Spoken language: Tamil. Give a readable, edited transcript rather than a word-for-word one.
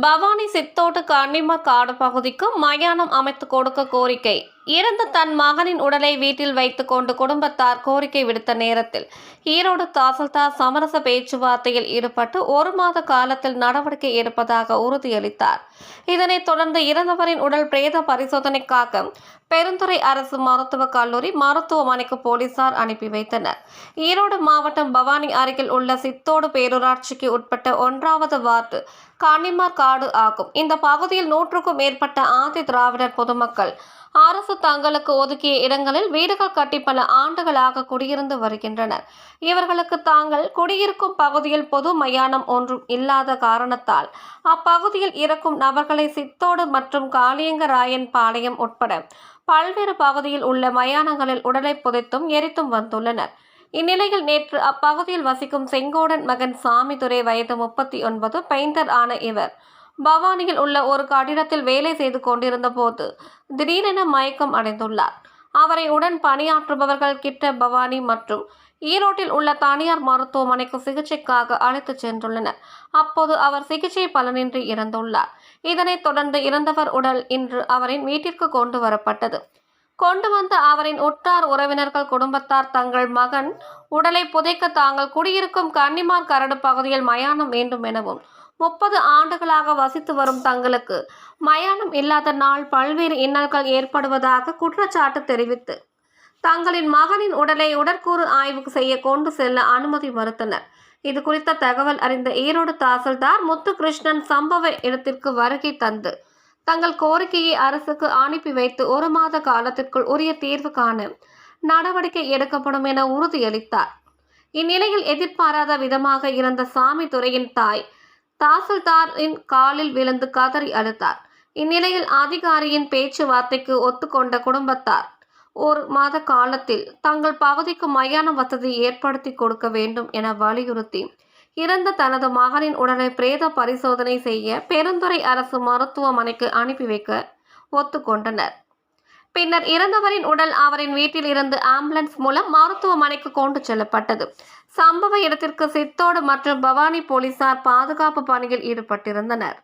பவானி சித்தோட்டு கன்னிமார் காடு பகுதிக்கு மயானம் அமைத்து கொடுக்க கோரிக்கை. இறந்த தன் மகனின் உடலை வீட்டில் வைத்துக் கொண்டு குடும்பத்தார் கோரிக்கை விடுத்த நேரத்தில் ஈரோடு தாசில்தார் சமரச பேச்சுவார்த்தையில் ஈடுபட்டு 1 மாத காலத்தில் நடவடிக்கை எடுப்பதாக உறுதியளித்தார். இதனைத் தொடர்ந்து இறந்தவரின் உடல் பிரேத பரிசோதனைக்காக பெருந்துறை அரசு மருத்துவக் கல்லூரி மருத்துவமனைக்கு போலீசார் அனுப்பி வைத்தனர். ஈரோடு மாவட்டம் பவானி அருகில் உள்ள சித்தோடு பேரூராட்சிக்கு உட்பட்ட 1வது வார்டு கன்னிமார் காடு ஆகும். இந்த பகுதியில் 100க்கும் மேற்பட்ட ஆதி திராவிடர் பொதுமக்கள் அரசு தங்களுக்கு ஒதுக்கிய இடங்களில் வீடுகள் கட்டி பல ஆண்டுகளாக குடியிருந்து வருகின்றனர். இவர்களுக்கு தாங்கள் குடியிருக்கும் பகுதியில் பொது மயானம் ஒன்றும் இல்லாத காரணத்தால் அப்பகுதியில் இறக்கும் நபர்களை சித்தோடு மற்றும் காளியங்கராயன் பாளையம் உட்பட பல்வேறு பகுதியில் உள்ள மயானங்களில் உடலை புதைத்தும் எரித்தும் வந்துள்ளனர். இந்நிலையில் நேற்று அப்பகுதியில் வசிக்கும் செங்கோடன் மகன் சாமிதுரை வயது 39 பெயிண்டர் ஆன இவர் பவானியில் உள்ள ஒரு கட்டிடத்தில் வேலை செய்து கொண்டிருந்த போது திடீரென மயக்கம் அடைந்துள்ளார். அவரை உடன் பணியாற்றுபவர்கள் கிட்ட பவானி மற்றும் ஈரோட்டில் உள்ள தனியார் மருத்துவமனைக்கு சிகிச்சைக்காக அழைத்துச் சென்றுள்ளனர். அப்போது அவர் சிகிச்சை பலனின்றி இறந்துள்ளார். இதனைத் தொடர்ந்து இறந்தவர் உடல் இன்று அவரின் வீட்டிற்கு கொண்டு வரப்பட்டது. கொண்டு வந்த அவரின் உற்றார் உறவினர்கள் குடும்பத்தார் தங்கள் மகன் உடலை புதைக்க தாங்கள் குடியிருக்கும் கன்னிமார் கரடு பகுதியில் மயானம் வேண்டும் எனவும் 30 ஆண்டுகளாக வசித்து வரும் தங்களுக்கு மயானம் இல்லாத நாள் பல்வேறு இன்னல்கள் ஏற்படுவதாக குற்றச்சாட்டு தெரிவித்து தங்களின் மகனின் உடலை உடற்கூறு ஆய்வு செய்ய கொண்டு செல்ல அனுமதி மறுத்தனர். இது குறித்த தகவல் அறிந்த ஈரோடு தாசில்தார் முத்துகிருஷ்ணன் சம்பவ இடத்திற்கு வருகை தந்து தங்கள் கோரிக்கையை அரசுக்கு அனுப்பி வைத்து 1 மாத காலத்திற்குள் உரிய தீர்வு காண நடவடிக்கை எடுக்கப்படும் என உறுதியளித்தார். இந்நிலையில் எதிர்பாராத விதமாக இறந்த சாமிதுரையின் தாய் தாசில்தாரின் காலில் விழுந்து கதறி அழுதார். இந்நிலையில் அதிகாரியின் பேச்சுவார்த்தைக்கு ஒத்துக்கொண்ட குடும்பத்தார் 1 மாத காலத்தில் தங்கள் பகுதிக்கு மயான வசதி ஏற்படுத்தி கொடுக்க வேண்டும் என வலியுறுத்தி இறந்த தனது மகனின் உடலை பிரேத பரிசோதனை செய்ய பெருந்துறை அரசு மருத்துவமனைக்கு அனுப்பி வைக்க ஒத்துக்கொண்டனர். பின்னர் இறந்தவரின் உடல் அவரின் வீட்டில் இருந்து ஆம்புலன்ஸ் மூலம் மருத்துவமனைக்கு கொண்டு செல்லப்பட்டது. சம்பவ இடத்திற்கு சித்தோடு மற்றும் பவானி போலீசார் பாதுகாப்பு பணியில் ஈடுபட்டிருந்தனர்.